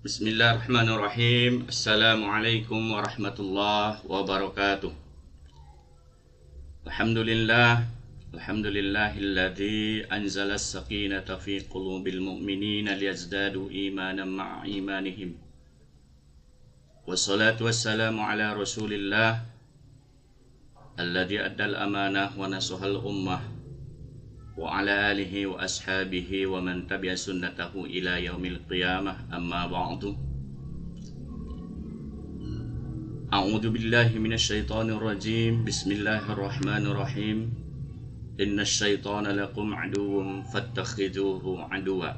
Bismillahirrahmanirrahim. Assalamualaikum warahmatullahi wabarakatuh. Alhamdulillahilladzi anzala as-sakinata fi qulubil mu'minina liyazdadu imanan ma'a imanihim. Wassalatu wassalamu ala Rasulillah alladzi addal amanah wa nasahal ummah wa ala alihi wa ashabihi wa man tabi'a sunnatahu ila yaumil qiyamah, amma ba'du. A'udzu billahi minasy syaithanir rajim. Bismillahirrahmanirrahim. Innasy syaitana lakum aduwwun fattakhidhuhu aduwwa.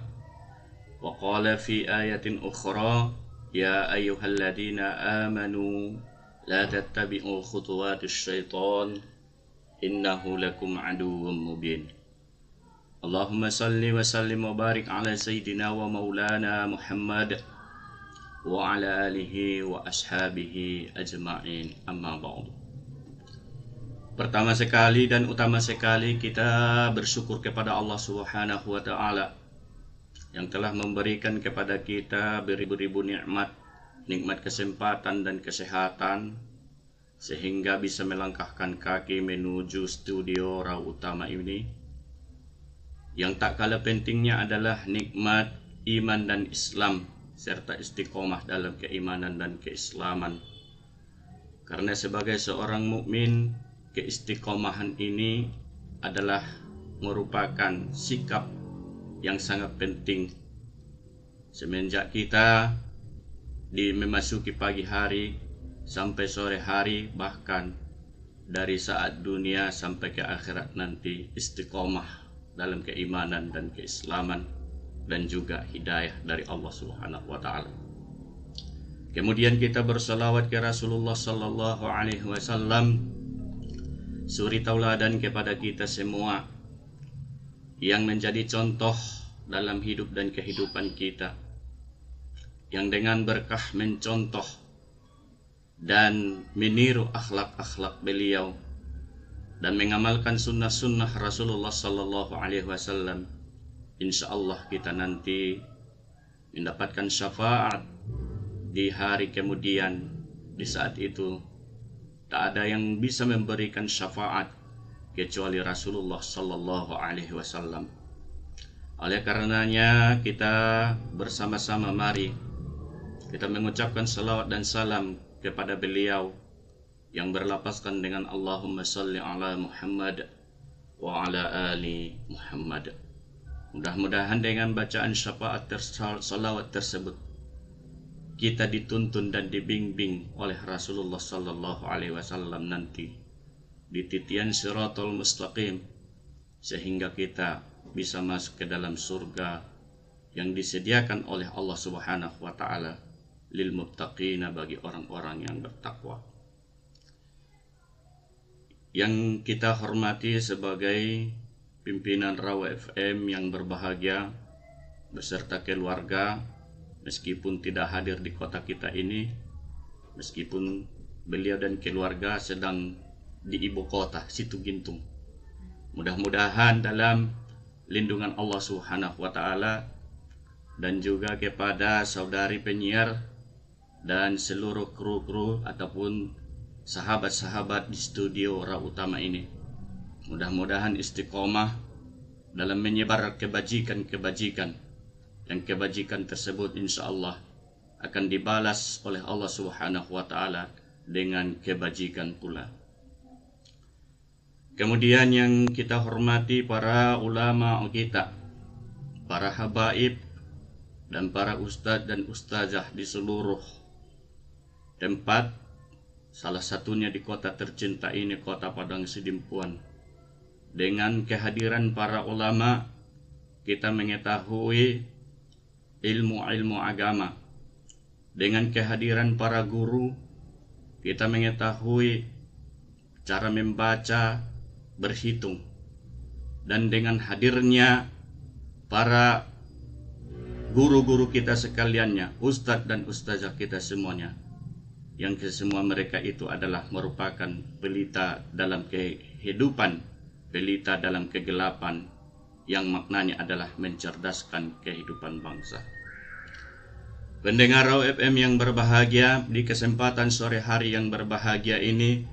Wa qala fi ayatin ukhra, ya ayyuhalladzina amanu la tattabi'u khutuwatis syaitan innahu lakum aduwwun mubin. Allahumma salli wa sallim wa barik ala sayyidina wa maulana Muhammad wa ala alihi wa ashabihi ajma'in, amma ba'du. Pertama sekali dan utama sekali kita bersyukur kepada Allah Subhanahu wa ta'ala yang telah memberikan kepada kita beribu-ribu nikmat kesempatan dan kesehatan sehingga bisa melangkahkan kaki menuju studio Raw Utama ini. Yang tak kalah pentingnya adalah nikmat iman dan Islam serta istiqomah dalam keimanan dan keislaman. Karena sebagai seorang mukmin, keistiqomahan ini adalah merupakan sikap yang sangat penting. Semenjak kita memasuki pagi hari sampai sore hari, bahkan dari saat dunia sampai ke akhirat nanti, istiqomah dalam keimanan dan keislaman dan juga hidayah dari Allah Subhanahu wa ta'ala. Kemudian kita bersalawat ke Rasulullah sallallahu alaihi wasallam, suri tauladan kepada kita semua yang menjadi contoh dalam hidup dan kehidupan kita, yang dengan berkah mencontoh dan meniru akhlak-akhlak beliau dan mengamalkan sunnah-sunnah Rasulullah sallallahu alaihi wasallam, insyaallah kita nanti mendapatkan syafaat di hari kemudian. Di saat itu tak ada yang bisa memberikan syafaat kecuali Rasulullah sallallahu alaihi wasallam. Oleh karenanya kita bersama-sama mari kita mengucapkan salawat dan salam kepada beliau yang berlapaskan dengan Allahumma salli ala Muhammad wa ala ali Muhammad. Mudah-mudahan dengan bacaan syafaat salawat tersebut kita dituntun dan dibimbing oleh Rasulullah sallallahu alaihi wasallam nanti di titian Shiratal Mustaqim, sehingga kita bisa masuk ke dalam surga yang disediakan oleh Allah Subhanahu wa ta'ala lil muttaqina, bagi orang-orang yang bertakwa. Yang kita hormati sebagai pimpinan Raw FM yang berbahagia beserta keluarga, meskipun tidak hadir di kota kita ini, meskipun beliau dan keluarga sedang di ibu kota Situgintung. Mudah-mudahan dalam lindungan Allah Subhanahu wa ta'ala dan juga kepada saudari penyiar dan seluruh kru ataupun sahabat-sahabat di studio Raw Utama ini, mudah-mudahan istiqomah dalam menyebar kebajikan-kebajikan, dan kebajikan tersebut insyaallah akan dibalas oleh Allah Subhanahu wa ta'ala dengan kebajikan pula. Kemudian yang kita hormati para ulama kita, para habaib dan para ustadz dan ustazah di seluruh tempat, salah satunya di kota tercinta ini, kota Padang Sidimpuan. Dengan kehadiran para ulama, kita mengetahui ilmu-ilmu agama. Dengan kehadiran para guru, kita mengetahui cara membaca, berhitung. Dan dengan hadirnya para guru-guru kita sekaliannya, ustadz dan ustazah kita semuanya, yang kesemua mereka itu adalah merupakan pelita dalam kehidupan, pelita dalam kegelapan, yang maknanya adalah mencerdaskan kehidupan bangsa. Pendengar Raw FM yang berbahagia, di kesempatan sore hari yang berbahagia ini,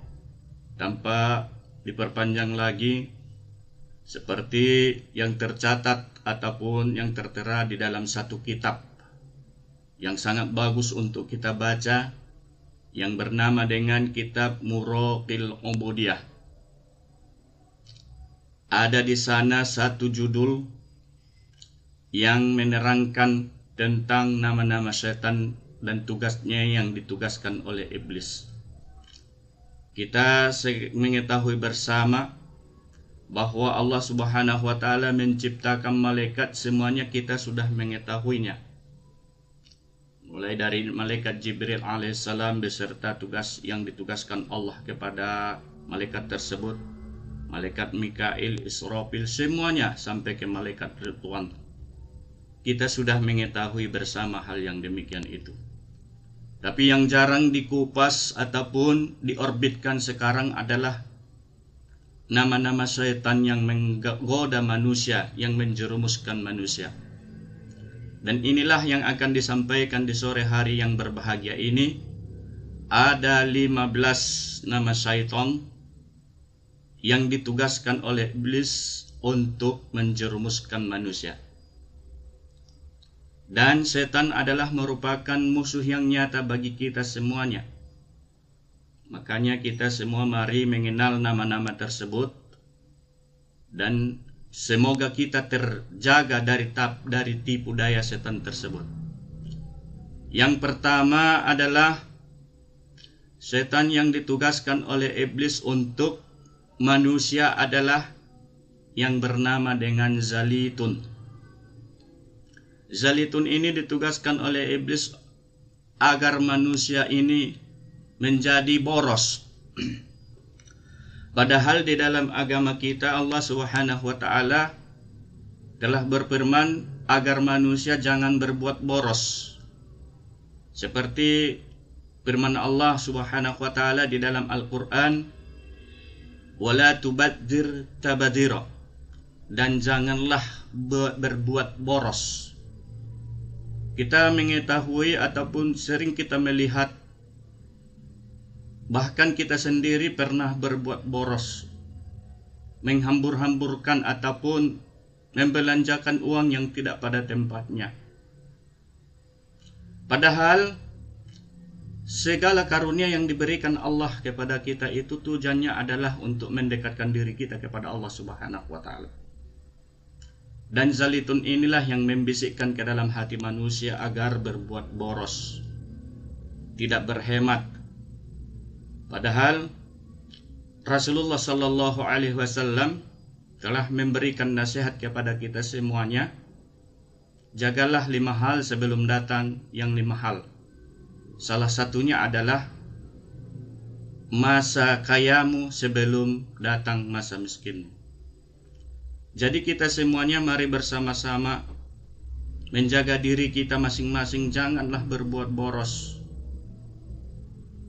tanpa diperpanjang lagi, seperti yang tercatat ataupun yang tertera di dalam satu kitab yang sangat bagus untuk kita baca, yang bernama dengan Kitab Muraqil Ubudiyah. Ada di sana satu judul yang menerangkan tentang nama-nama setan dan tugasnya yang ditugaskan oleh iblis. Kita mengetahui bersama bahwa Allah Subhanahu wa taala menciptakan malaikat, semuanya kita sudah mengetahuinya. Mulai dari malaikat Jibril alaihissalam beserta tugas yang ditugaskan Allah kepada malaikat tersebut, malaikat Mikail, Israfil, semuanya sampai ke malaikat Ridwan. Kita sudah mengetahui bersama hal yang demikian itu. Tapi yang jarang dikupas ataupun diorbitkan sekarang adalah nama-nama syaitan yang menggoda manusia, yang menjerumuskan manusia. Dan inilah yang akan disampaikan di sore hari yang berbahagia ini. Ada 15 nama syaitan yang ditugaskan oleh iblis untuk menjerumuskan manusia. Dan setan adalah merupakan musuh yang nyata bagi kita semuanya. Makanya kita semua mari mengenal nama-nama tersebut, dan semoga kita terjaga dari tipu daya setan tersebut. Yang pertama adalah setan yang ditugaskan oleh iblis untuk manusia adalah yang bernama dengan Zalitun. Zalitun ini ditugaskan oleh iblis agar manusia ini menjadi boros. Padahal di dalam agama kita Allah Subhanahu wa taala telah berfirman agar manusia jangan berbuat boros. Seperti firman Allah Subhanahu wa taala di dalam Al-Qur'an, "Wala tubadzir tabadzira." Dan janganlah berbuat boros. Kita mengetahui ataupun sering kita melihat, bahkan kita sendiri pernah berbuat boros, menghambur-hamburkan ataupun membelanjakan uang yang tidak pada tempatnya. Padahal segala karunia yang diberikan Allah kepada kita itu tujuannya adalah untuk mendekatkan diri kita kepada Allah Subhanahu wa taala. Dan Zalitun inilah yang membisikkan ke dalam hati manusia agar berbuat boros, tidak berhemat. Padahal Rasulullah Sallallahu Alaihi Wasallam telah memberikan nasihat kepada kita semuanya. Jagalah 5 hal sebelum datang yang 5 hal. Salah satunya adalah masa kayamu sebelum datang masa miskinmu. Jadi kita semuanya mari bersama-sama menjaga diri kita masing-masing, janganlah berbuat boros.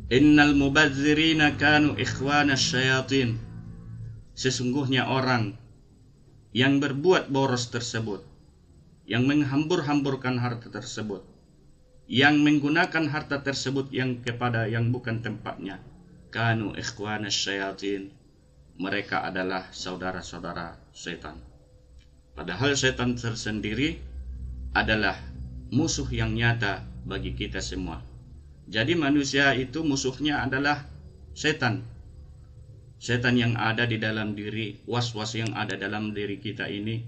Innal mubadzirina kanu ikhwana syayatin. Sesungguhnya orang yang berbuat boros tersebut, yang menghambur-hamburkan harta tersebut, yang menggunakan harta tersebut yang kepada yang bukan tempatnya, kanu ikhwana syayatin. Mereka adalah saudara-saudara setan. Padahal setan tersendiri adalah musuh yang nyata bagi kita semua. Jadi manusia itu musuhnya adalah setan. Setan yang ada di dalam diri, was-was yang ada dalam diri kita ini,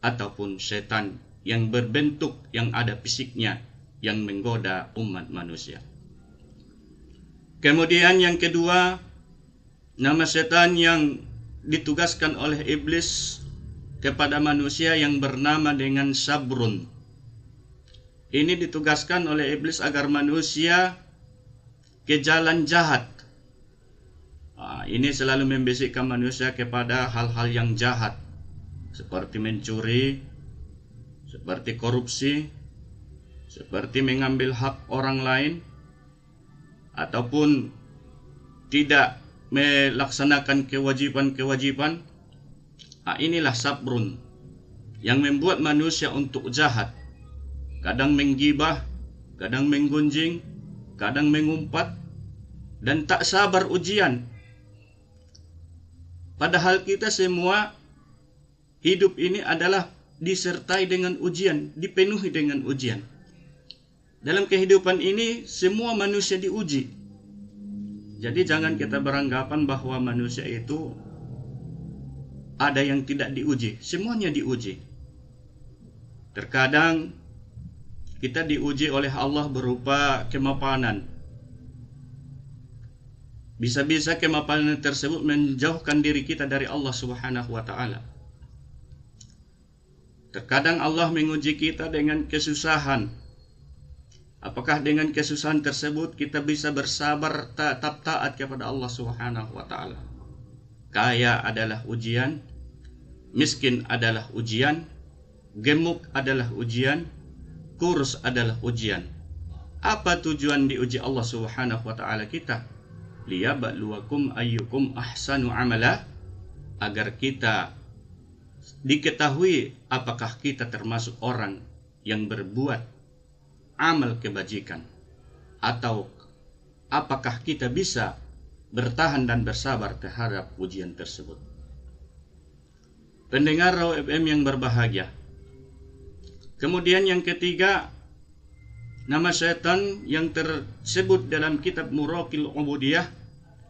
ataupun setan yang berbentuk, yang ada fisiknya, yang menggoda umat manusia. Kemudian yang kedua, nama setan yang ditugaskan oleh iblis kepada manusia yang bernama dengan Sabrun. Ini ditugaskan oleh iblis agar manusia ke jalan jahat. Ini selalu membisikkan manusia kepada hal-hal yang jahat, seperti mencuri, seperti korupsi, seperti mengambil hak orang lain, ataupun tidak melaksanakan kewajiban-kewajiban. Inilah sabrun yang membuat manusia untuk jahat. kadang menggibah, kadang menggunjing, kadang mengumpat, dan tak sabar ujian. Padahal kita semua hidup ini adalah disertai dengan ujian, dipenuhi dengan ujian. Dalam kehidupan ini semua manusia diuji. Jadi jangan kita beranggapan bahwa manusia itu ada yang tidak diuji, semuanya diuji. Terkadang kita diuji oleh Allah berupa kemapanan. Bisa-bisa kemapanan tersebut menjauhkan diri kita dari Allah Subhanahu wa taala. Terkadang Allah menguji kita dengan kesusahan. Apakah dengan kesusahan tersebut kita bisa bersabar tetap taat kepada Allah Subhanahu wa taala? Kaya adalah ujian, miskin adalah ujian, gemuk adalah ujian, kurus adalah ujian. Apa tujuan diuji Allah Subhanahu wa taala kita? Liyabluwakum ayyukum ahsanu amala, agar kita diketahui apakah kita termasuk orang yang berbuat amal kebajikan, atau apakah kita bisa bertahan dan bersabar terhadap ujian tersebut. Pendengar Raw FM yang berbahagia, kemudian yang ketiga, nama setan yang tersebut dalam kitab Muraqil Ubudiyah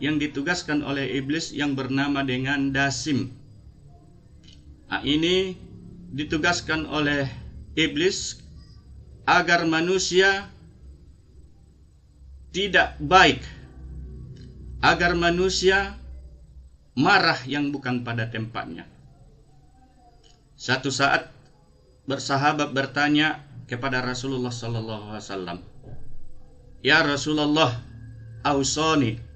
yang ditugaskan oleh iblis yang bernama dengan Dasim. Ini ditugaskan oleh iblis agar manusia tidak baik, agar manusia marah yang bukan pada tempatnya. Satu saat bersahabat bertanya kepada Rasulullah sallallahu alaihi wasallam, "Ya Rasulullah, ausani."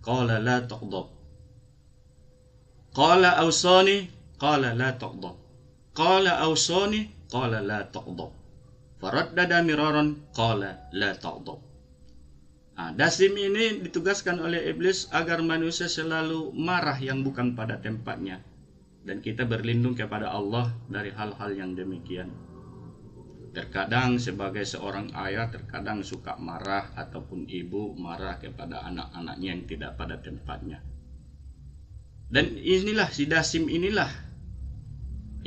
Qala la taghdab. Qala ausani, qala la taghdab. Qala ausani, qala la taghdab. Faraddada miraran, qala la taghdab. Dasim ini ditugaskan oleh iblis agar manusia selalu marah yang bukan pada tempatnya, dan kita berlindung kepada Allah dari hal-hal yang demikian. Terkadang sebagai seorang ayah terkadang suka marah, ataupun ibu marah kepada anak-anaknya yang tidak pada tempatnya. Dan inilah si Dasim inilah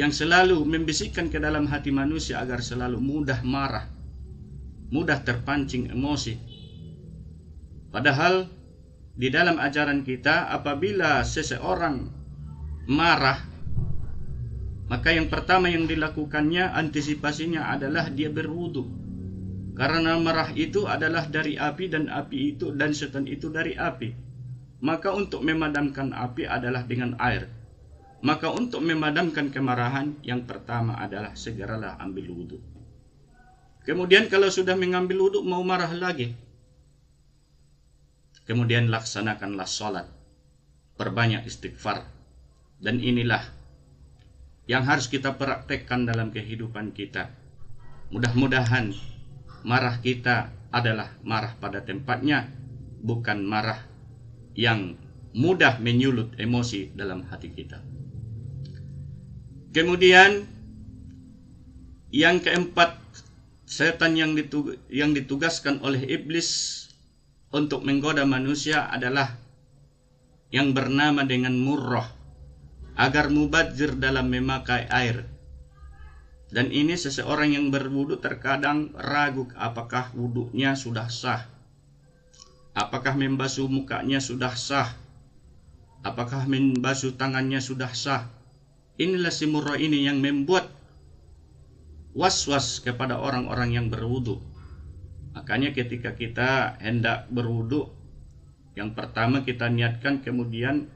yang selalu membisikkan ke dalam hati manusia agar selalu mudah marah, mudah terpancing emosi. Padahal di dalam ajaran kita, apabila seseorang marah, maka yang pertama yang dilakukannya, antisipasinya adalah dia berwudu. Karena marah itu adalah dari api, dan api itu dan setan itu dari api. Maka untuk memadamkan api adalah dengan air. Maka untuk memadamkan kemarahan, yang pertama adalah segeralah ambil wudu. Kemudian kalau sudah mengambil wudu mau marah lagi, kemudian laksanakanlah sholat, perbanyak istighfar. Dan inilah yang harus kita praktekkan dalam kehidupan kita. Mudah-mudahan marah kita adalah marah pada tempatnya, bukan marah yang mudah menyulut emosi dalam hati kita. Kemudian yang keempat, setan yang ditugaskan oleh iblis untuk menggoda manusia adalah yang bernama dengan murrah, agar mubadzir dalam memakai air. Dan ini seseorang yang berwudu terkadang ragu apakah wudunya sudah sah, apakah membasuh mukanya sudah sah, apakah membasuh tangannya sudah sah. Inilah si murrah ini yang membuat was-was kepada orang-orang yang berwudu. Makanya ketika kita hendak berwudu, yang pertama kita niatkan, kemudian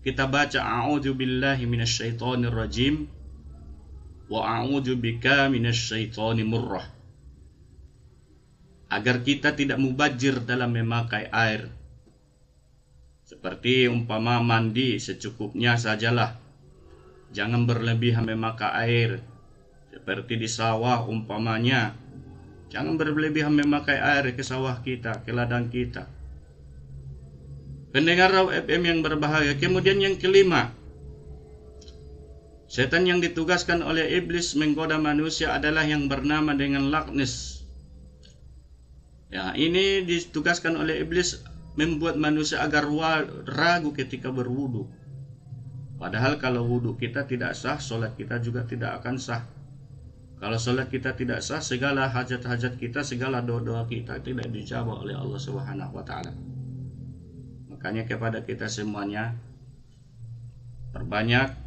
kita baca a'udzu billahi minasyaitonir rajim wa a'udzu bika minasyaitonir murrah, agar kita tidak mubazir dalam memakai air. Seperti umpama mandi, secukupnya sajalah, jangan berlebihan memakai air. Seperti di sawah umpamanya, jangan berlebihan memakai air ke sawah kita, ke ladang kita. Pendengar Raw FM yang berbahagia, kemudian yang kelima, Setan yang ditugaskan oleh iblis menggoda manusia adalah yang bernama dengan laknis. Ya, ini ditugaskan oleh iblis membuat manusia agar ragu ketika berwudu. Padahal kalau wudu kita tidak sah, sholat kita juga tidak akan sah. Kalau sholat kita tidak sah, segala hajat-hajat kita, segala doa-doa kita tidak dijawab oleh Allah Subhanahu wa Ta'ala. Makanya kepada kita semuanya, perbanyak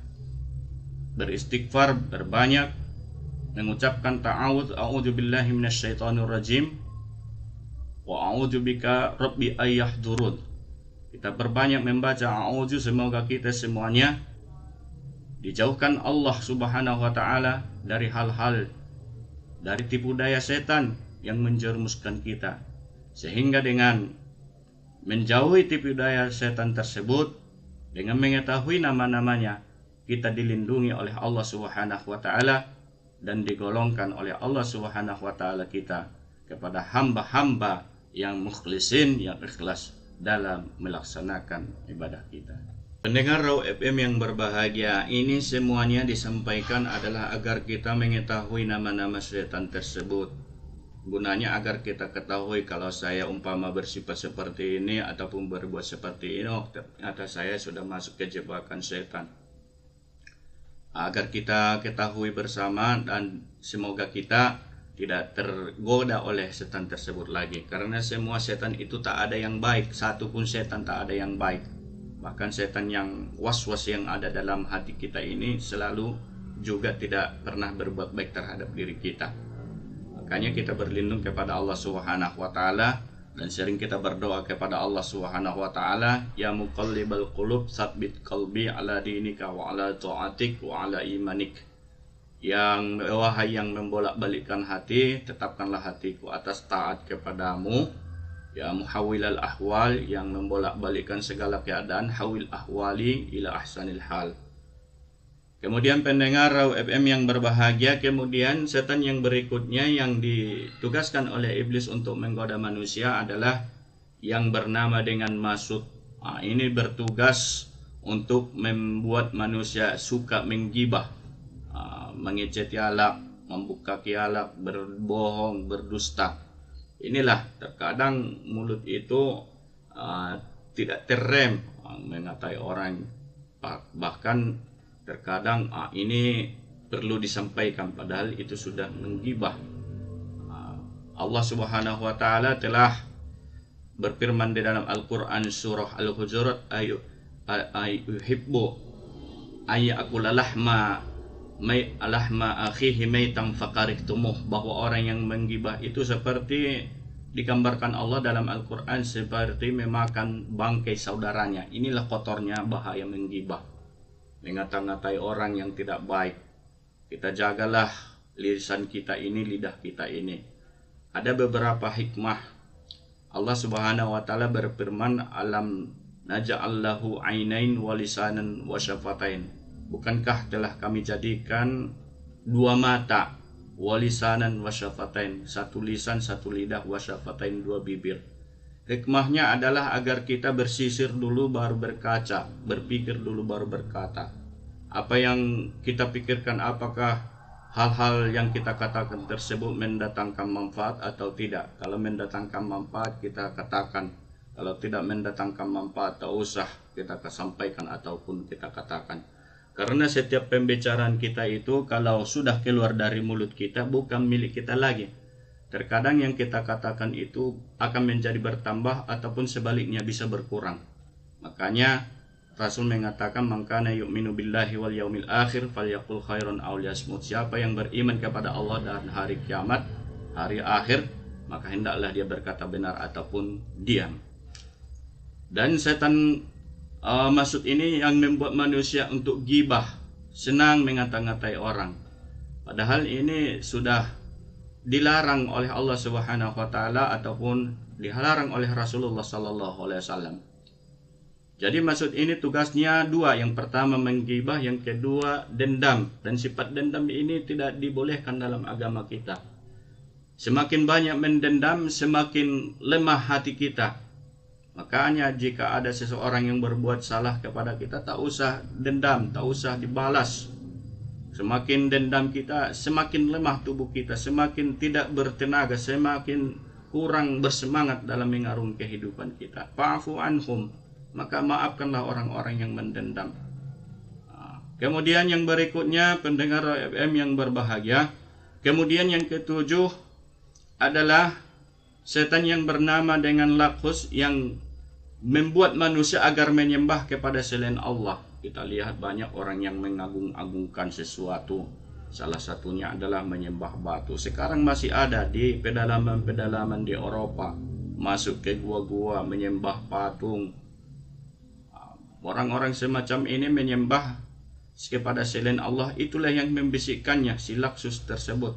beristighfar, berbanyak mengucapkan ta'awudz, a'udzubillahi minasyaitonir rajim wa a'udzubika rabbi ayyahdurun. Kita berbanyak membaca a'udzu, semoga kita semuanya dijauhkan Allah Subhanahu wa Ta'ala dari hal-hal, dari tipu daya setan yang menjerumuskan kita, sehingga dengan menjauhi tipu daya setan tersebut, dengan mengetahui nama-namanya, kita dilindungi oleh Allah Subhanahu wa Ta'ala dan digolongkan oleh Allah Subhanahu wa Ta'ala kita kepada hamba-hamba yang mukhlisin, yang ikhlas dalam melaksanakan ibadah kita. Pendengar Raw FM yang berbahagia, ini semuanya disampaikan adalah agar kita mengetahui nama-nama setan tersebut. Gunanya agar kita ketahui kalau saya umpama bersifat seperti ini ataupun berbuat seperti ini, ternyata saya sudah masuk ke jebakan setan. Agar kita ketahui bersama dan semoga kita tidak tergoda oleh setan tersebut lagi. Karena semua setan itu tak ada yang baik, satu pun setan tak ada yang baik. Bahkan setan yang was-was yang ada dalam hati kita ini selalu juga tidak pernah berbuat baik terhadap diri kita. Makanya kita berlindung kepada Allah Subhanahu wa Ta'ala dan sering kita berdoa kepada Allah Subhanahu wa Ta'ala, ya muqallibal qulub tsabbit qalbi ala dinika wa ala ta'atik wa ala imanik. Yang wahai yang membolak-balikkan hati, tetapkanlah hatiku atas taat kepadamu. Ya muhawwilal ahwal, yang membolak-balikkan segala keadaan, hawil ahwali ila ahsanil hal. Kemudian pendengar Raw FM yang berbahagia, kemudian setan yang berikutnya yang ditugaskan oleh iblis untuk menggoda manusia adalah yang bernama dengan masud. Ini bertugas untuk membuat manusia suka menggibah, mengeceti alak, membuka kialak, berbohong, berdusta. Inilah terkadang mulut itu tidak terrem mengatai orang, bahkan terkadang ini perlu disampaikan padahal itu sudah menggibah. Allah Subhanahu wa Ta'ala telah berfirman di dalam Al-Qur'an surah Al-Hujurat, ayuhibbu ayyakula lahma akhihi maitan fakarihtumuh, bahwa orang yang menggibah itu seperti digambarkan Allah dalam Al-Qur'an seperti memakan bangkai saudaranya. Inilah kotornya bahaya menggibah, mengata-ngatai orang yang tidak baik. Kita jagalah lisan kita ini, lidah kita ini. Ada beberapa hikmah. Allah Subhanahu wa Ta'ala berfirman, alam naja'allahu ainain wa lisanan wa syafatain. Bukankah telah kami jadikan dua mata, wa lisanan wa syafatain, satu lisan, satu lidah, wa syafatain, dua bibir. Hikmahnya adalah agar kita bersisir dulu baru berkaca, berpikir dulu baru berkata. Apa yang kita pikirkan, apakah hal-hal yang kita katakan tersebut mendatangkan manfaat atau tidak. Kalau mendatangkan manfaat kita katakan, kalau tidak mendatangkan manfaat tak usah kita sampaikan ataupun kita katakan. Karena setiap pembicaraan kita itu kalau sudah keluar dari mulut kita bukan milik kita lagi. Terkadang yang kita katakan itu akan menjadi bertambah ataupun sebaliknya bisa berkurang. Makanya Rasul mengatakan, man kana yu'minu billahi wal yaumil akhir falyaqul khairan aw liyasmut. Siapa yang beriman kepada Allah dan hari kiamat, hari akhir, maka hendaklah dia berkata benar ataupun diam. Dan setan maksud ini yang membuat manusia untuk gibah, senang mengata-ngatai orang. Padahal ini sudah dilarang oleh Allah Subhanahu wa Ta'ala ataupun dilarang oleh Rasulullah sallallahu alaihi wasallam. Jadi maksud ini tugasnya dua, yang pertama menggibah, yang kedua dendam. Dan sifat dendam ini tidak dibolehkan dalam agama kita. Semakin banyak mendendam, semakin lemah hati kita. Makanya jika ada seseorang yang berbuat salah kepada kita, tak usah dendam, tak usah dibalas. Semakin dendam kita, semakin lemah tubuh kita, semakin tidak bertenaga, semakin kurang bersemangat dalam mengarungi kehidupan kita. Fa'fu anhum, maka maafkanlah orang-orang yang mendendam. Kemudian yang berikutnya, pendengar FM yang berbahagia, kemudian yang ketujuh adalah setan yang bernama dengan Lakhus yang membuat manusia agar menyembah kepada selain Allah. Kita lihat banyak orang yang mengagung-agungkan sesuatu. Salah satunya adalah menyembah batu. Sekarang masih ada di pedalaman-pedalaman di Eropa. Masuk ke gua-gua menyembah patung. Orang-orang semacam ini menyembah kepada selain Allah. Itulah yang membisikkannya si Lakhus tersebut.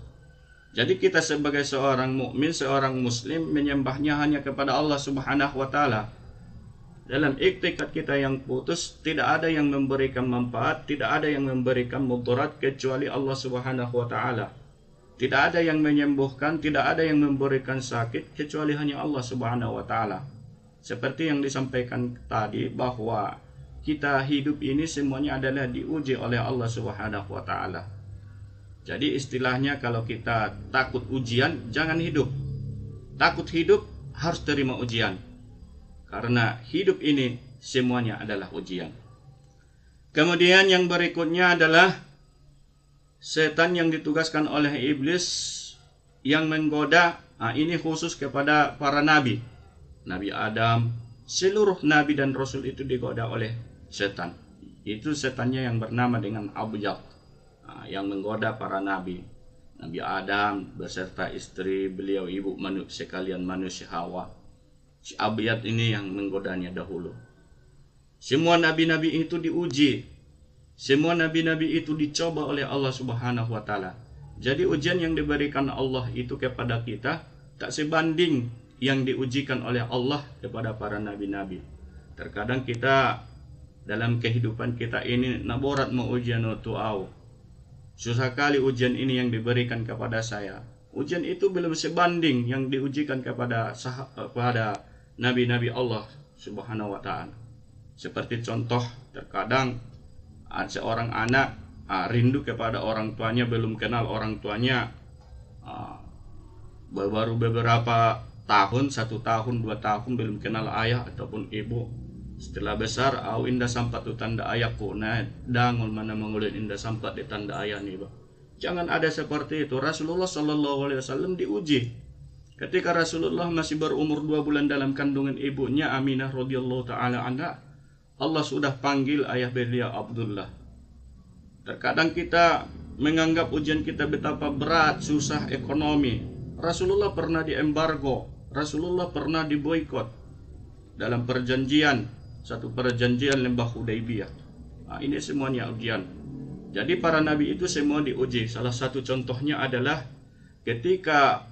Jadi kita sebagai seorang mukmin, seorang muslim menyembahnya hanya kepada Allah Subhanahu wa taala. Dalam iktikad kita yang putus, tidak ada yang memberikan manfaat, tidak ada yang memberikan mudarat kecuali Allah Subhanahu wa taala. Tidak ada yang menyembuhkan, tidak ada yang memberikan sakit kecuali hanya Allah Subhanahu wa taala. Seperti yang disampaikan tadi bahwa kita hidup ini semuanya adalah diuji oleh Allah Subhanahu wa taala. Jadi istilahnya kalau kita takut ujian, jangan hidup. Takut hidup, harus terima ujian. Karena hidup ini semuanya adalah ujian. Kemudian yang berikutnya adalah setan yang ditugaskan oleh iblis yang menggoda. Ini khusus kepada para nabi. Nabi Adam, seluruh nabi dan rasul itu digoda oleh setan. Itu setannya yang bernama dengan Abyad, yang menggoda para nabi. Nabi Adam beserta istri beliau, ibu sekalian manusia Hawa. Si Abyad ini yang menggodanya dahulu. Semua nabi-nabi itu diuji. Semua nabi-nabi itu dicoba oleh Allah Subhanahu wa taala. Jadi ujian yang diberikan Allah itu kepada kita tak sebanding yang diujikan oleh Allah kepada para nabi-nabi. Terkadang kita dalam kehidupan kita ini naborat mau ujian tu'au. Susah kali ujian ini yang diberikan kepada saya. Ujian itu belum sebanding yang diujikan kepada nabi-nabi Allah Subhanahu wa taala. Seperti contoh, terkadang seorang anak rindu kepada orang tuanya, belum kenal orang tuanya, baru beberapa tahun, 1 tahun, 2 tahun belum kenal ayah ataupun ibu. Setelah besar, indah sampat tu tanda ayahku, nah dangul mana mengulit indah sampat di tanda ayah nih, bah. Jangan ada seperti itu. Rasulullah Shallallahu Alaihi Wasallam diuji. Ketika Rasulullah masih berumur 2 bulan dalam kandungan ibunya Aminah radhiyallahu taala anha, Allah sudah panggil ayah beliau Abdullah. Terkadang kita menganggap ujian kita betapa berat, susah ekonomi. Rasulullah pernah diembargo, Rasulullah pernah diboikot dalam satu perjanjian lembah Hudaybiyah. Ini semuanya ujian. Jadi para nabi itu semua diuji. Salah satu contohnya adalah ketika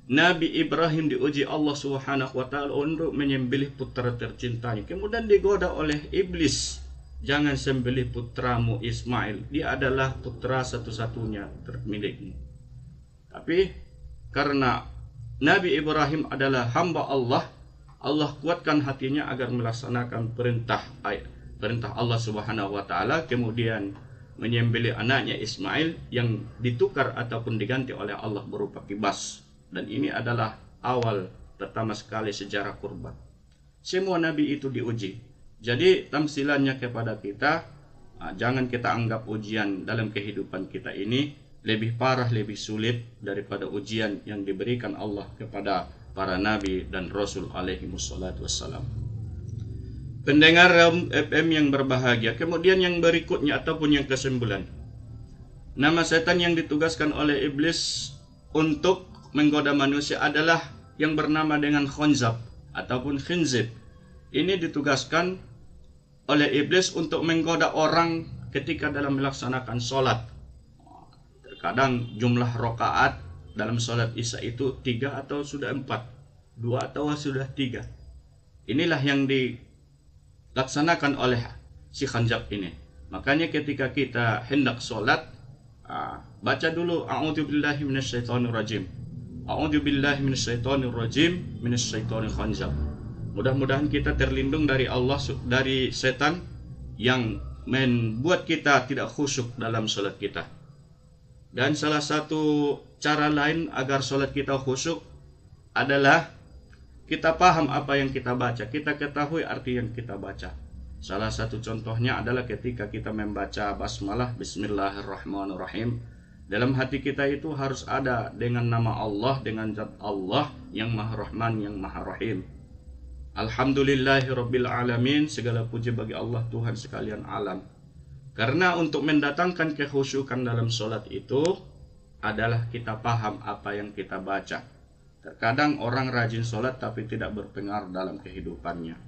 Nabi Ibrahim diuji Allah Subhanahu wa taala untuk menyembelih putra tercintanya. Kemudian digoda oleh iblis. Jangan sembelih putramu Ismail. Dia adalah putra satu-satunya termilikmu. Tapi karena Nabi Ibrahim adalah hamba Allah, Allah kuatkan hatinya agar melaksanakan perintah Allah Subhanahu wa taala, kemudian menyembelih anaknya Ismail yang ditukar ataupun diganti oleh Allah berupa kibas. Dan ini adalah awal pertama sekali sejarah kurban. Semua nabi itu diuji. Jadi tamsilannya kepada kita, jangan kita anggap ujian dalam kehidupan kita ini lebih parah, lebih sulit daripada ujian yang diberikan Allah kepada para nabi dan rasul alaihi wassalatu wassalam. Pendengar FM yang berbahagia, kemudian yang berikutnya ataupun yang ke-9. Nama setan yang ditugaskan oleh iblis untuk menggoda manusia adalah yang bernama dengan Khanzab ataupun Khinzib. Ini ditugaskan oleh iblis untuk menggoda orang ketika dalam melaksanakan sholat. Terkadang jumlah rakaat dalam sholat isya itu 3 atau sudah 4, 2 atau sudah 3. Inilah yang dilaksanakan oleh si Khanzab ini. Makanya ketika kita hendak sholat, baca dulu a'udzubillahi minasyaitonirrajim. A'udzubillahi minasyaitonirrajim minasyaitonir Khanzab. Mudah-mudahan kita terlindung dari Allah, dari setan yang membuat kita tidak khusyuk dalam sholat kita. Dan salah satu cara lain agar sholat kita khusyuk adalah kita paham apa yang kita baca, kita ketahui arti yang kita baca. Salah satu contohnya adalah ketika kita membaca basmalah, Bismillahirrahmanirrahim. Dalam hati kita itu harus ada dengan nama Allah, dengan zat Allah yang Maha Rahman, yang Maha Rahim. Alhamdulillahirabbil alamin, segala puji bagi Allah Tuhan sekalian alam. Karena untuk mendatangkan kekhusyukan dalam sholat itu adalah kita paham apa yang kita baca. Terkadang orang rajin sholat tapi tidak berpengaruh dalam kehidupannya.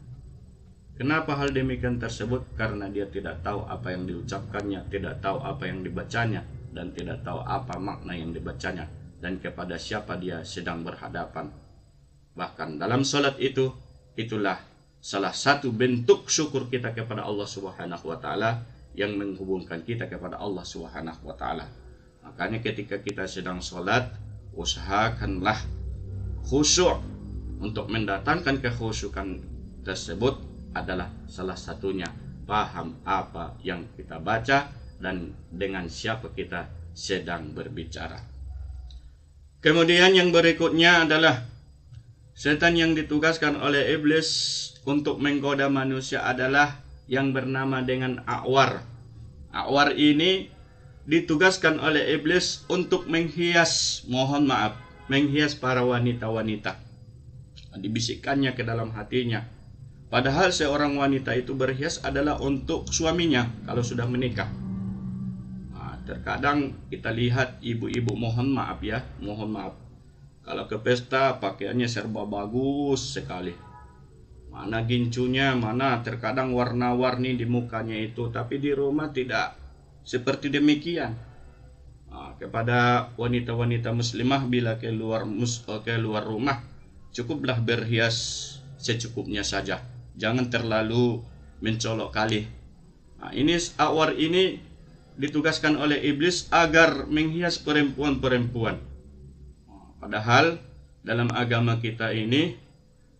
Kenapa hal demikian tersebut? Karena dia tidak tahu apa yang diucapkannya, tidak tahu apa yang dibacanya, dan tidak tahu apa makna yang dibacanya, dan kepada siapa dia sedang berhadapan. Bahkan dalam sholat itu, itulah salah satu bentuk syukur kita kepada Allah Subhanahu wa Ta'ala, yang menghubungkan kita kepada Allah Subhanahu wa Ta'ala. Makanya ketika kita sedang sholat, usahakanlah khusyuk. Untuk mendatangkan kekhusyukan tersebut adalah salah satunya paham apa yang kita baca dan dengan siapa kita sedang berbicara. Kemudian yang berikutnya adalah setan yang ditugaskan oleh iblis untuk menggoda manusia adalah yang bernama dengan A'war. A'war ini ditugaskan oleh iblis untuk menghias, menghias para wanita-wanita. Dibisikkannya ke dalam hatinya. Padahal seorang wanita itu berhias adalah untuk suaminya kalau sudah menikah. Terkadang kita lihat ibu-ibu, mohon maaf, kalau ke pesta pakaiannya serba bagus sekali. Mana gincunya, mana terkadang warna-warni di mukanya itu, tapi di rumah tidak seperti demikian. Kepada wanita-wanita muslimah bila keluar rumah, cukuplah berhias secukupnya saja. Jangan terlalu mencolok kali. Ini A'war ini ditugaskan oleh iblis agar menghias perempuan-perempuan. Padahal dalam agama kita ini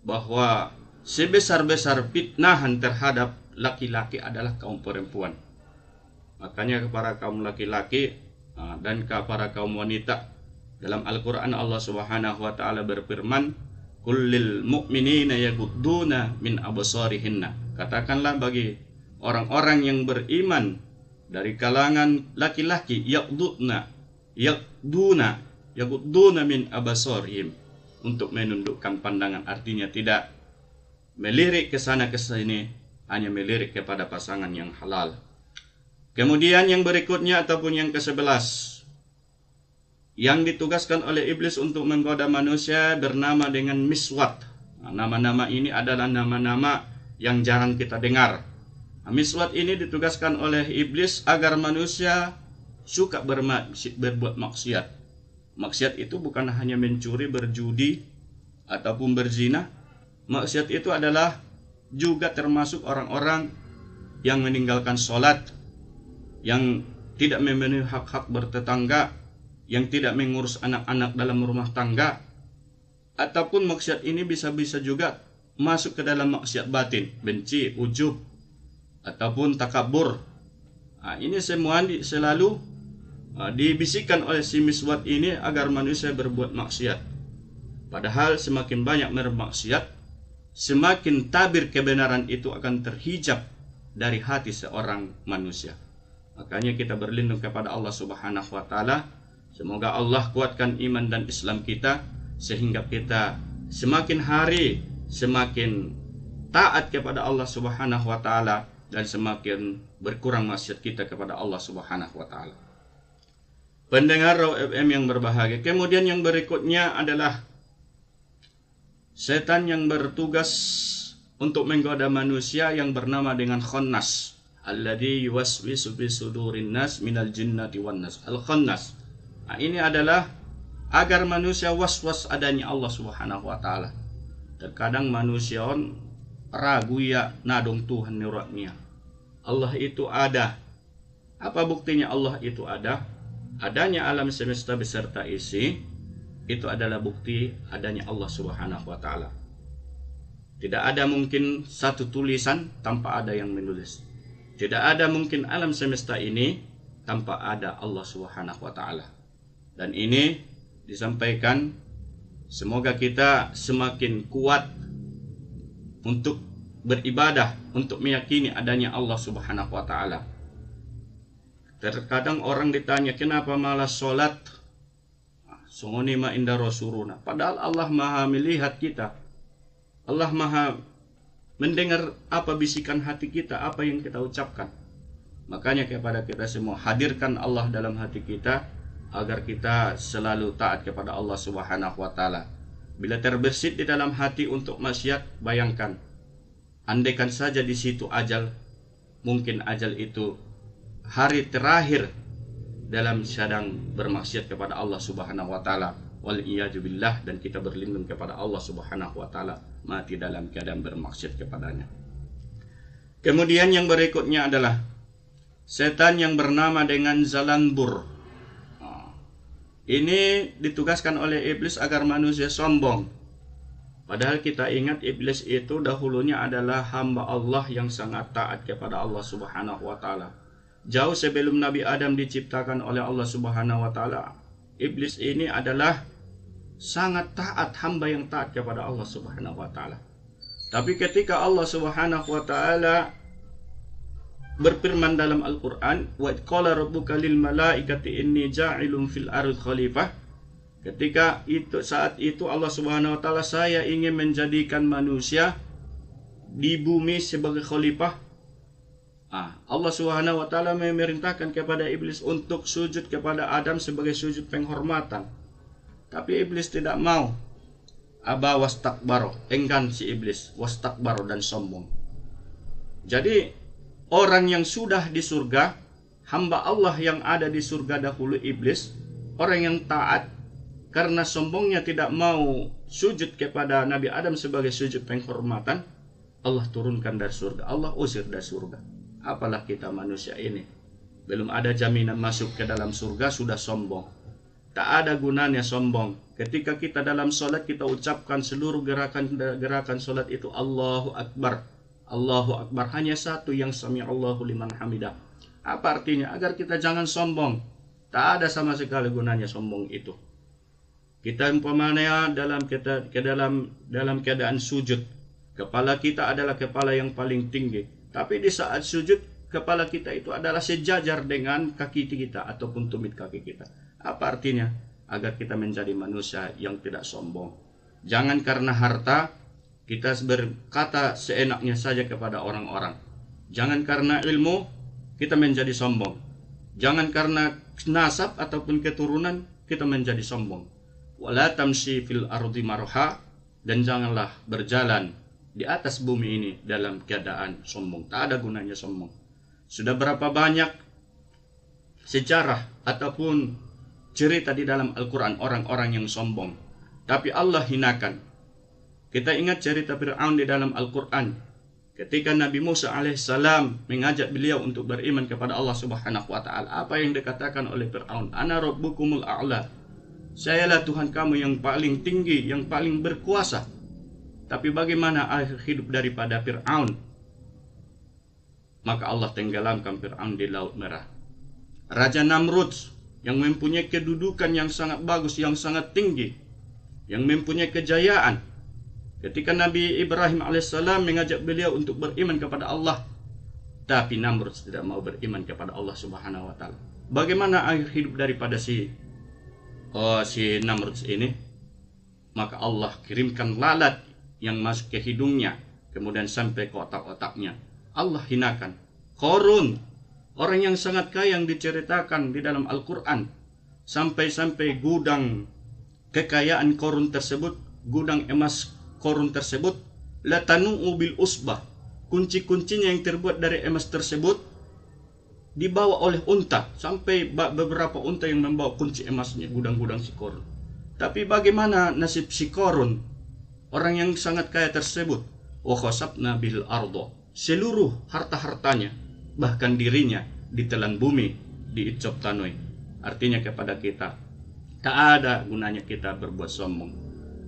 bahwa sebesar-besar fitnahan terhadap laki-laki adalah kaum perempuan. Makanya kepada kaum laki-laki dan kepada kaum wanita, dalam Al-Quran Allah Subhanahu wa Ta'ala berfirman, kullil mu'minina yagudduna min absarihinna. Katakanlah bagi orang-orang yang beriman dari kalangan laki-laki, yagudduna min absarihim, untuk menundukkan pandangan, artinya tidak melirik ke sana ke sini, hanya melirik kepada pasangan yang halal. Kemudian yang berikutnya ataupun yang ke-11 yang ditugaskan oleh iblis untuk menggoda manusia bernama dengan miswat. Nama-nama ini adalah nama-nama yang jarang kita dengar. Miswat ini ditugaskan oleh iblis agar manusia suka berbuat maksiat. Maksiat itu bukan hanya mencuri, berjudi, ataupun berzina. Maksiat itu adalah juga termasuk orang-orang yang meninggalkan sholat, yang tidak memenuhi hak-hak bertetangga, yang tidak mengurus anak-anak dalam rumah tangga. Ataupun maksiat ini bisa-bisa juga masuk ke dalam maksiat batin, benci, ujub, ataupun takabur. Ini semua selalu dibisikkan oleh si miswat ini agar manusia berbuat maksiat. Padahal semakin banyak bermaksiat, semakin tabir kebenaran itu akan terhijab dari hati seorang manusia. Makanya kita berlindung kepada Allah Subhanahu wa Ta'ala. Semoga Allah kuatkan iman dan Islam kita, sehingga kita semakin hari semakin taat kepada Allah Subhanahu wa Ta'ala, dan semakin berkurang maksiat kita kepada Allah Subhanahu wa Ta'ala. Pendengar Raw FM yang berbahagia, kemudian yang berikutnya adalah setan yang bertugas untuk menggoda manusia yang bernama dengan Khannas, alladzi yuwaswisu fi sudurin nas minal jinnati wan nas. Al-Khannas. Ini adalah agar manusia was-was adanya Allah Subhanahu wa Ta'ala. Terkadang manusia ragu ya nadong Tuhan niratnya. Allah itu ada. Apa buktinya Allah itu ada? Adanya alam semesta beserta isi, itu adalah bukti adanya Allah Subhanahu wa Ta'ala. Tidak ada mungkin satu tulisan tanpa ada yang menulis. Tidak ada mungkin alam semesta ini tanpa ada Allah Subhanahu wa taala. Dan ini disampaikan semoga kita semakin kuat untuk beribadah, untuk meyakini adanya Allah Subhanahu wa taala. Terkadang orang ditanya, kenapa malas sholat? Sungoni ma inda rasuluna. Padahal Allah maha melihat kita. Allah maha mendengar apa bisikan hati kita, apa yang kita ucapkan. Makanya kepada kita semua, hadirkan Allah dalam hati kita agar kita selalu taat kepada Allah Subhanahu wa taala. Bila terbersit di dalam hati untuk maksiat, bayangkan, andaikan saja di situ ajal, mungkin ajal itu hari terakhir dalam sedang bermaksiat kepada Allah Subhanahu wa taala. Wal iyadu billah, dan kita berlindung kepada Allah Subhanahu wa taala mati dalam keadaan bermaksiat kepadanya. Kemudian yang berikutnya adalah setan yang bernama dengan Zalanbur. Ini ditugaskan oleh iblis agar manusia sombong. Padahal kita ingat iblis itu dahulunya adalah hamba Allah yang sangat taat kepada Allah Subhanahu wa taala. Jauh sebelum Nabi Adam diciptakan oleh Allah Subhanahu wa taala, iblis ini adalah sangat taat, hamba yang taat kepada Allah Subhanahu wa taala. Tapi ketika Allah Subhanahu wa taala berfirman dalam Al-Qur'an, wa qala rabbuka lil malaikati inni ja'ilun fil ardi khalifah. Ketika itu, saat itu Allah Subhanahu wa taala, saya ingin menjadikan manusia di bumi sebagai khalifah. Allah Subhanahu wa taala memerintahkan kepada iblis untuk sujud kepada Adam sebagai sujud penghormatan. Tapi iblis tidak mau. Aba wastakbaro, enggan si iblis, wastakbaro, dan sombong. Jadi orang yang sudah di surga, hamba Allah yang ada di surga dahulu iblis, orang yang taat, karena sombongnya tidak mau sujud kepada Nabi Adam sebagai sujud penghormatan, Allah turunkan dari surga, Allah usir dari surga. Apalah kita manusia ini, belum ada jaminan masuk ke dalam surga sudah sombong. Tak ada gunanya sombong. Ketika kita dalam solat, kita ucapkan seluruh gerakan solat itu Allahu Akbar, Allahu Akbar, hanya satu yang sami'allahu liman hamidah. Apa artinya? Agar kita jangan sombong. Tak ada sama sekali gunanya sombong itu. Kita umpamanya dalam keadaan sujud, kepala kita adalah kepala yang paling tinggi. Tapi di saat sujud, kepala kita itu adalah sejajar dengan kaki kita ataupun tumit kaki kita. Apa artinya? Agar kita menjadi manusia yang tidak sombong. Jangan karena harta kita berkata seenaknya saja kepada orang-orang. Jangan karena ilmu kita menjadi sombong. Jangan karena nasab ataupun keturunan kita menjadi sombong. Wala tamshi fil ardi marha, dan janganlah berjalan di atas bumi ini dalam keadaan sombong. Tak ada gunanya sombong. Sudah berapa banyak sejarah ataupun cerita di dalam Al-Quran orang-orang yang sombong, tapi Allah hinakan. Kita ingat cerita Fir'aun di dalam Al-Quran. Ketika Nabi Musa alaihissalam mengajak beliau untuk beriman kepada Allah Subhanahu wa ta'ala, apa yang dikatakan oleh Fir'aun? Ana rabbukumul a'la. Sayalah Tuhan kamu yang paling tinggi, yang paling berkuasa. Tapi bagaimana akhir hidup daripada Fir'aun? Maka Allah tenggelamkan Fir'aun di Laut Merah. Raja Namrud yang mempunyai kedudukan yang sangat bagus, yang sangat tinggi, yang mempunyai kejayaan. Ketika Nabi Ibrahim alaihissalam mengajak beliau untuk beriman kepada Allah, tapi Namrud tidak mau beriman kepada Allah Subhanahu wa ta'ala. Bagaimana akhir hidup daripada si Namrud ini? Maka Allah kirimkan lalat yang masuk ke hidungnya, kemudian sampai ke otak-otaknya. Allah hinakan. Qarun, orang yang sangat kaya yang diceritakan di dalam Al-Quran, sampai-sampai gudang kekayaan Qarun tersebut, gudang emas Qarun tersebut, latanu'u bil usbah, kunci-kuncinya yang terbuat dari emas tersebut dibawa oleh unta, sampai beberapa unta yang membawa kunci emasnya, gudang-gudang si Qarun. Tapi bagaimana nasib si Qarun, orang yang sangat kaya tersebut? Wa khasabna bil ardo, seluruh harta-hartanya, bahkan dirinya ditelan bumi, diicop tanoi. Artinya kepada kita, tak ada gunanya kita berbuat sombong.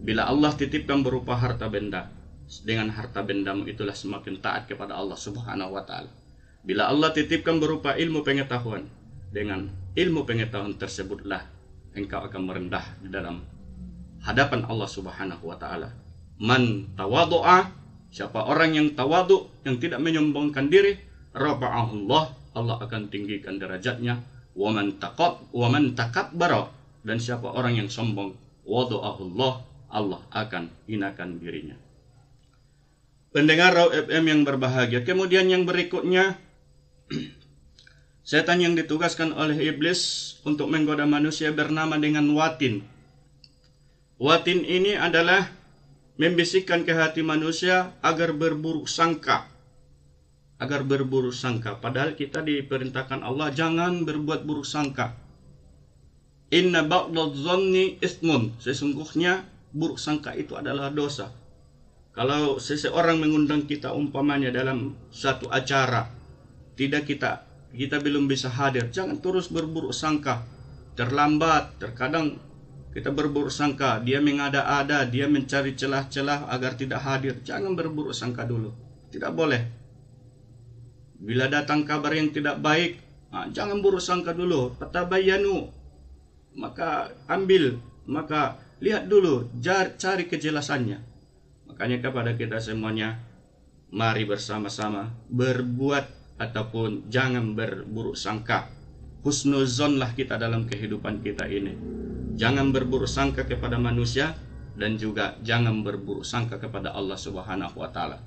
Bila Allah titipkan berupa harta benda, dengan harta bendamu itulah semakin taat kepada Allah Subhanahu wa ta'ala. Bila Allah titipkan berupa ilmu pengetahuan, dengan ilmu pengetahuan tersebutlah engkau akan merendah di dalam hadapan Allah Subhanahu wa taala. Man tawadhu'a, siapa orang yang tawadhu, yang tidak menyombongkan diri, rafa'ahu Allah, Allah akan tinggikan derajatnya. Wa man takabbara, dan siapa orang yang sombong, wada'ahu Allah, Allah akan hinakan dirinya. Pendengar Raw FM yang berbahagia, kemudian yang berikutnya, setan yang ditugaskan oleh iblis untuk menggoda manusia bernama dengan watin. Watin ini adalah membisikkan ke hati manusia agar berburuk sangka. Padahal kita diperintahkan Allah jangan berbuat buruk sangka. Inna ba'dadh dhanni ismun, sesungguhnya buruk sangka itu adalah dosa. Kalau seseorang mengundang kita umpamanya dalam satu acara, kita belum bisa hadir, jangan terus berburuk sangka. Terlambat, terkadang kita berburuk sangka, dia mengada-ada, dia mencari celah-celah agar tidak hadir. Jangan berburuk sangka dulu, tidak boleh. Bila datang kabar yang tidak baik, jangan buruk sangka dulu. Fatabayyanu, maka lihat dulu, cari kejelasannya. Makanya kepada kita semuanya, mari bersama-sama berbuat ataupun jangan berburuk sangka. Husnuzonlah kita dalam kehidupan kita ini. Jangan berburuk sangka kepada manusia dan juga jangan berburuk sangka kepada Allah Subhanahu wa taala.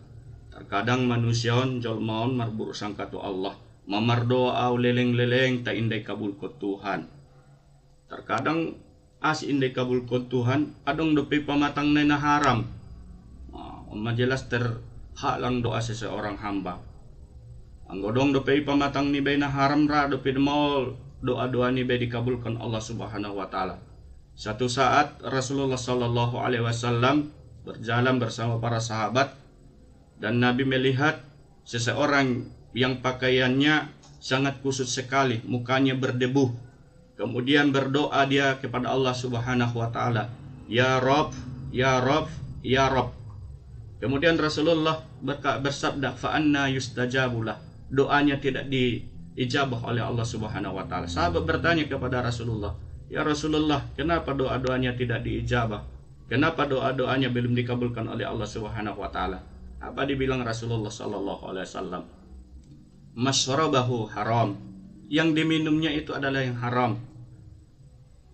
Terkadang manusia jolmaon berburuk sangka tu Allah, mamar doa leleng-leleng ta indai kabul ko Tuhan. Terkadang indai kabul ko Tuhan, adong dope pamatang na haram. Majelas terhalang doa seseorang hamba. Anggodong dope pamatang ni bay na haram ra dope demol doa-doa ni bay dikabulkan Allah Subhanahu wa taala. Satu saat Rasulullah sallallahu alaihi wasallam berjalan bersama para sahabat dan Nabi melihat seseorang yang pakaiannya sangat kusut sekali, mukanya berdebu. Kemudian berdoa dia kepada Allah Subhanahu wa taala, "Ya Rabb, ya Rabb, ya Rabb." Kemudian Rasulullah bersabda, "Fa'anna yustajabulah." Doanya tidak diijabah oleh Allah Subhanahu wa taala. Sahabat bertanya kepada Rasulullah, "Ya Rasulullah, kenapa doa-doanya tidak diijabah? Kenapa doa-doanya belum dikabulkan oleh Allah Subhanahu wa taala?" Apa dibilang Rasulullah sallallahu alaihi wasallam? "Masyrabahu haram." Yang diminumnya itu adalah yang haram.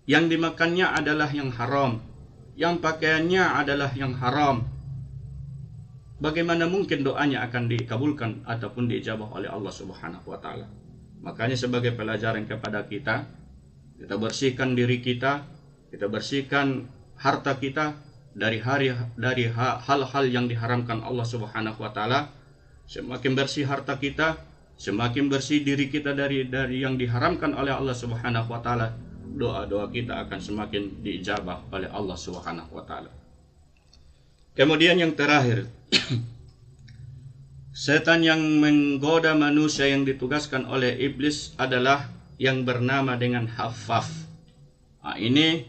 Yang dimakannya adalah yang haram. Yang pakaiannya adalah yang haram. Bagaimana mungkin doanya akan dikabulkan ataupun diijabah oleh Allah Subhanahu wa taala? Makanya sebagai pelajaran kepada kita bersihkan diri kita bersihkan harta kita dari hal-hal yang diharamkan Allah Subhanahu wa taala. Semakin bersih harta kita, semakin bersih diri kita dari yang diharamkan oleh Allah Subhanahu wa taala, doa-doa kita akan semakin diijabah oleh Allah Subhanahu wa taala. Kemudian yang terakhir, setan yang menggoda manusia yang ditugaskan oleh iblis adalah yang bernama dengan Haffaf. Ini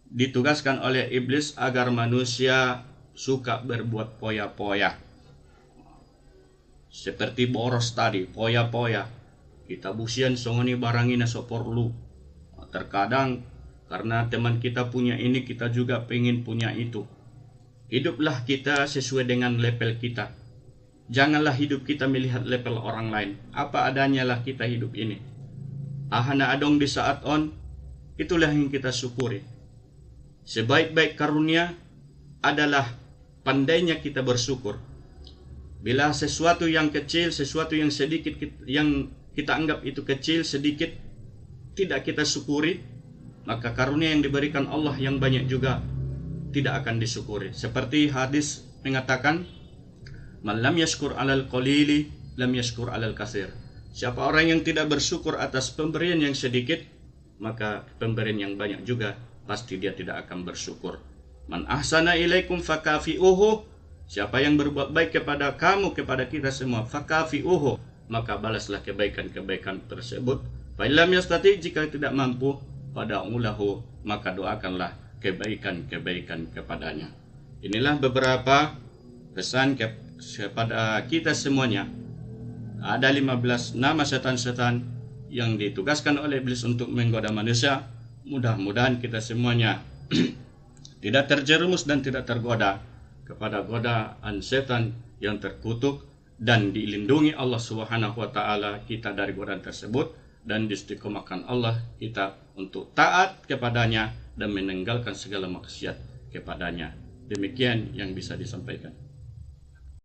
ditugaskan oleh iblis agar manusia suka berbuat poya-poya. Seperti boros tadi, poya-poya. Kita busian songoni barangina soporlu. Terkadang karena teman kita punya ini, kita juga pengen punya itu. Hiduplah kita sesuai dengan level kita. Janganlah hidup kita melihat level orang lain. Apa adanya lah kita hidup ini. Ahana adong di saat on, itulah yang kita syukuri. Sebaik-baik karunia adalah pandainya kita bersyukur. Bila sesuatu yang kecil, sesuatu yang sedikit, yang kita anggap itu kecil, sedikit, tidak kita syukuri, maka karunia yang diberikan Allah yang banyak juga tidak akan disyukuri. Seperti hadis mengatakan, "Man lam yashkur 'alal qalili, lam yashkur 'alal katsir." Siapa orang yang tidak bersyukur atas pemberian yang sedikit, maka pemberian yang banyak juga pasti dia tidak akan bersyukur. Man ahsana ilaikum fakafi'uhu. Siapa yang berbuat baik kepada kamu, kepada kita semua, fakafi'uhu, maka balaslah kebaikan-kebaikan tersebut. Fa illam yastati, jika tidak mampu, fad'ulahu, maka doakanlah kebaikan-kebaikan kepadanya. Inilah beberapa pesan kepada kita semuanya. Ada 15 nama setan-setan yang ditugaskan oleh iblis untuk menggoda manusia. Mudah-mudahan kita semuanya tidak terjerumus dan tidak tergoda kepada godaan setan yang terkutuk, dan dilindungi Allah Subhanahu wa taala kita dari godaan tersebut, dan diistiqomahkan Allah kita untuk taat kepadanya dan meninggalkan segala maksiat kepadanya. Demikian yang bisa disampaikan.